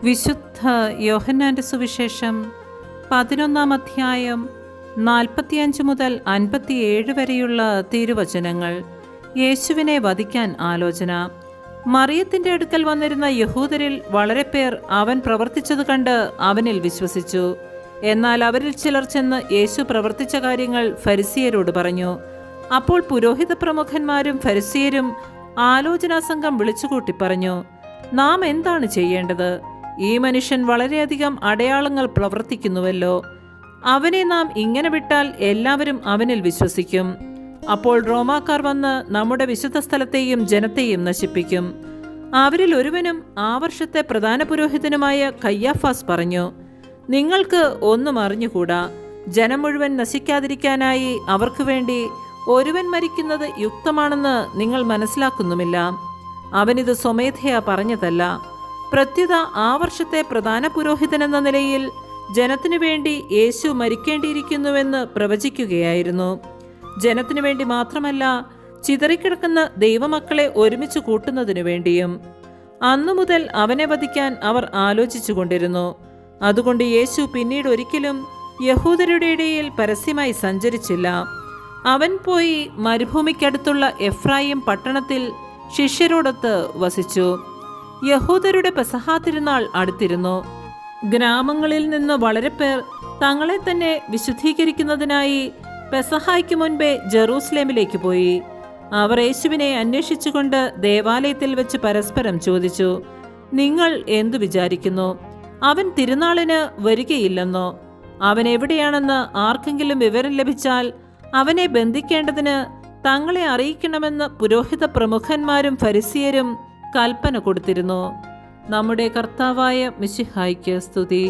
വിശുദ്ധ യോഹന്നാന്റെ സുവിശേഷം 11 അധ്യായം 45 മുതൽ 57 വരെയുള്ള തിരുവചനങ്ങൾ. യേശുവിനെ വധിക്കാൻ ആലോചന. മറിയത്തിന്റെ അടുക്കൽ വന്നിരുന്ന യഹൂദരിൽ വളരെ പേർ അവൻ പ്രവർത്തിച്ചത് കണ്ട് അവനിൽ വിശ്വസിച്ചു. എന്നാൽ അവരിൽ ചിലർ ചെന്ന് യേശു പ്രവർത്തിച്ച കാര്യങ്ങൾ ഫരിസിയരോട് പറഞ്ഞു. അപ്പോൾ പുരോഹിത പ്രമുഖന്മാരും ഫരിസിയരും ആലോചനാസംഘം വിളിച്ചുകൂട്ടി പറഞ്ഞു, നാം എന്താണ് ചെയ്യേണ്ടത്? ഈ മനുഷ്യൻ വളരെയധികം അടയാളങ്ങൾ പ്രവർത്തിക്കുന്നുവല്ലോ. അവനെ നാം ഇങ്ങനെ വിട്ടാൽ എല്ലാവരും അവനിൽ വിശ്വസിക്കും. അപ്പോൾ റോമാക്കാർ വന്ന് നമ്മുടെ വിശുദ്ധ സ്ഥലത്തെയും ജനത്തെയും നശിപ്പിക്കും. അവരിൽ ഒരുവനും ആ വർഷത്തെ പ്രധാന പുരോഹിതനുമായ കയ്യാഫാസ് പറഞ്ഞു, നിങ്ങൾക്ക് ഒന്നും അറിഞ്ഞുകൂടാ. ജനം മുഴുവൻ നശിക്കാതിരിക്കാനായി അവർക്ക് വേണ്ടി ഒരുവൻ മരിക്കുന്നത് യുക്തമാണെന്ന് നിങ്ങൾ മനസ്സിലാക്കുന്നുമില്ല. അവനിത് സ്വമേധയാ പറഞ്ഞതല്ല. പ്രത്യുത ആ വർഷത്തെ പ്രധാന പുരോഹിതനെന്ന നിലയിൽ ജനത്തിനു വേണ്ടി യേശു മരിക്കേണ്ടിയിരിക്കുന്നുവെന്ന് പ്രവചിക്കുകയായിരുന്നു. ജനത്തിനു വേണ്ടി മാത്രമല്ല, ചിതറിക്കിടക്കുന്ന ദൈവമക്കളെ ഒരുമിച്ച് കൂട്ടുന്നതിനു വേണ്ടിയും. അന്നു മുതൽ അവനെ വധിക്കാൻ അവർ ആലോചിച്ചു കൊണ്ടിരുന്നു. അതുകൊണ്ട് യേശു പിന്നീട് ഒരിക്കലും യഹൂദരുടെ ഇടയിൽ പരസ്യമായി സഞ്ചരിച്ചില്ല. അവൻ പോയി മരുഭൂമിക്കടുത്തുള്ള എഫ്രായിം പട്ടണത്തിൽ ശിഷ്യരോടൊത്ത് വസിച്ചു. യഹൂദരുടെ പെസഹാ തിരുനാൾ അടുത്തിരുന്നു. ഗ്രാമങ്ങളിൽ നിന്ന് വളരെ പേർ തങ്ങളെ തന്നെ വിശുദ്ധീകരിക്കുന്നതിനായി പെസഹായ്ക്ക് മുൻപേ ജെറൂസലേമിലേക്ക് പോയി. അവർ യേശുവിനെ അന്വേഷിച്ചുകൊണ്ട് ദേവാലയത്തിൽ വെച്ച് പരസ്പരം ചോദിച്ചു, നിങ്ങൾ എന്തു വിചാരിക്കുന്നു? അവൻ തിരുനാളിന് വരികയില്ലെന്നോ? അവൻ എവിടെയാണെന്ന് ആർക്കെങ്കിലും വിവരം ലഭിച്ചാൽ അവനെ ബന്ധിക്കേണ്ടതിന് തങ്ങളെ അറിയിക്കണമെന്ന് പുരോഹിത പ്രമുഖന്മാരും ഫരിസിയരും കൽപ്പന കൊടുത്തിരുന്നു. നമ്മുടെ കർത്താവായ മിശിഹായ്ക്ക് സ്തുതി.